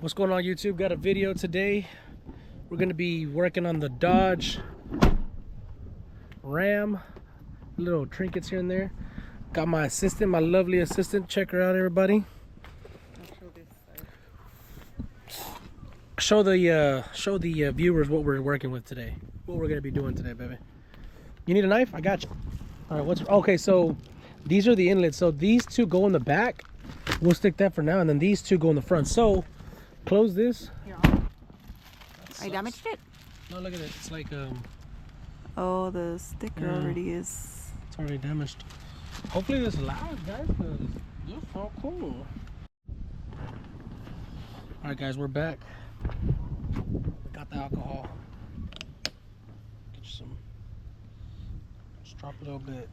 What's going on, YouTube? Got a video today. We're gonna be working on the Dodge Ram. Little trinkets here and there. Got my assistant, my lovely assistant. Check her out, everybody. Show the viewers what we're working with today. What we're gonna be doing today, baby. You need a knife? I got you. All right. Okay? So these are the inlets. So these two go in the back. We'll stick that for now, and then these two go in the front. So close this. Here, I damaged it? No, look at it. It's like oh, the sticker already is. It's already damaged. Hopefully this lasts, guys, because this is so cool. Alright, guys, we're back. We got the alcohol. Get you some. Just drop a little bit.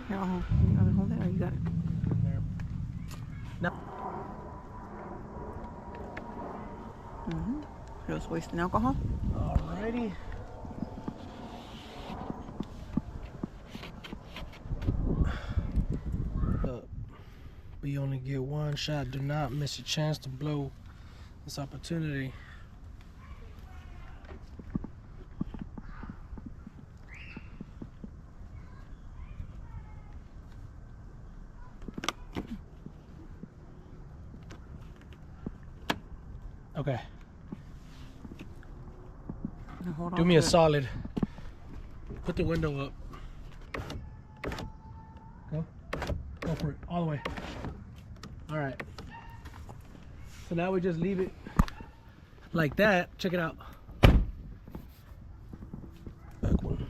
Here, you gotta hold it, or you got it? In there. No. Just wasting alcohol. Alrighty. We only get one shot. Do not miss your chance to blow this opportunity. Okay. Do me a solid. Put the window up. Go for it. All the way. Alright. So now we just leave it like that. Check it out. Back one.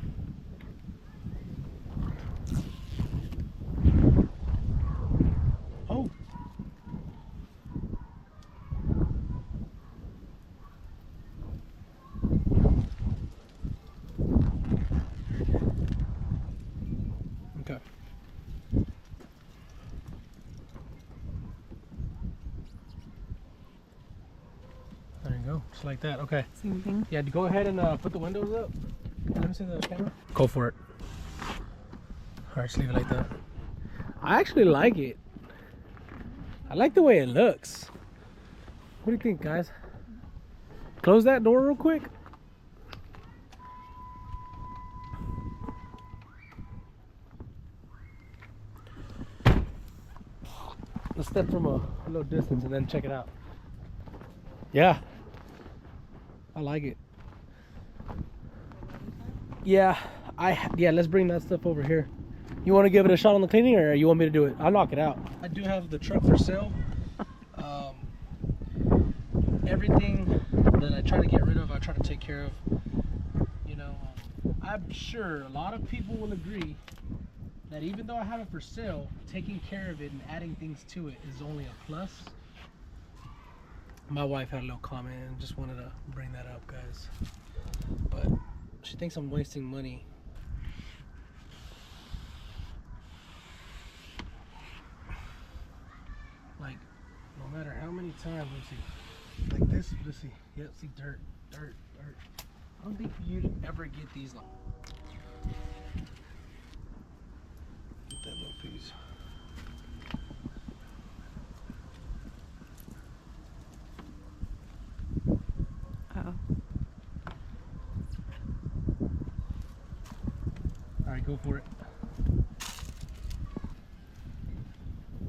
Oh. Okay. There you go, just like that. Okay. Same thing. Yeah, go ahead and put the windows up. Let me see the camera. Go for it. All right, just leave it like that. I actually like it. I like the way it looks. What do you think, guys? Close that door real quick. Let's step from a little distance and then check it out. Yeah, I like it. Yeah, let's bring that stuff over here. You want to give it a shot on the cleaning, or you want me to do it? I'll knock it out. I do have the truck for sale. Everything that I try to get rid of, I try to take care of. You know, I'm sure a lot of people will agree that even though I have it for sale, taking care of it and adding things to it is only a plus. My wife had a little comment and just wanted to bring that up, guys. But she thinks I'm wasting money. Like, no matter how many times, let's see. Like this, let's see. Yep, see, dirt. I don't think you'd ever get these like. Get that little piece. Alright, go for it.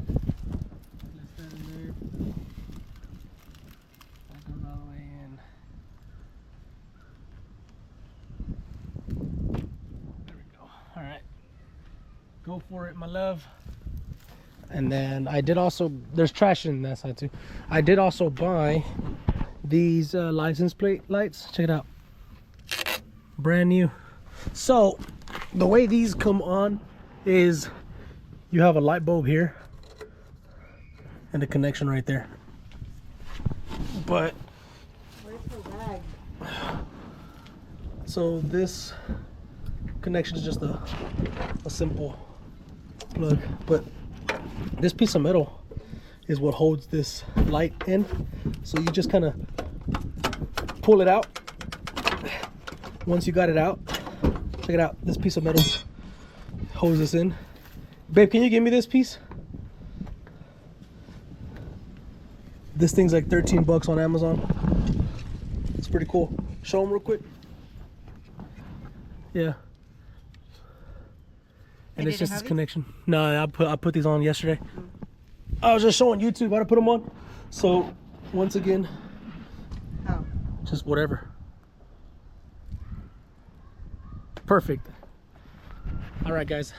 Place that in there. That goes all the way in. There we go. Alright. Go for it, my love. And then I did also, there's trash in that side too. I did also buy these license plate lights. Check it out. Brand new. So the way these come on is you have a light bulb here and a connection right there. But Where's the bag? so this connection is just a simple plug, but this piece of metal is what holds this light in. So you just kind of pull it out. Once you got it out, check it out. This piece of metal holds this in. Babe, can you give me this piece? This thing's like 13 bucks on Amazon. It's pretty cool. Show them real quick. Yeah. And it's just this connection. No, I put these on yesterday. I was just showing YouTube how to put them on. So once again, just whatever. Perfect. All right, guys.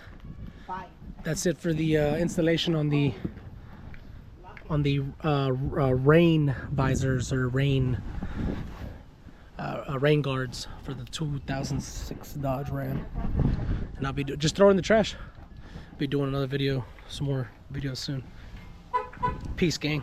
Bye. That's it for the installation on the rain visors or rain guards for the 2006 Dodge Ram. And I'll be just throwing in the trash. Be doing another video, some more videos soon. Peace, gang.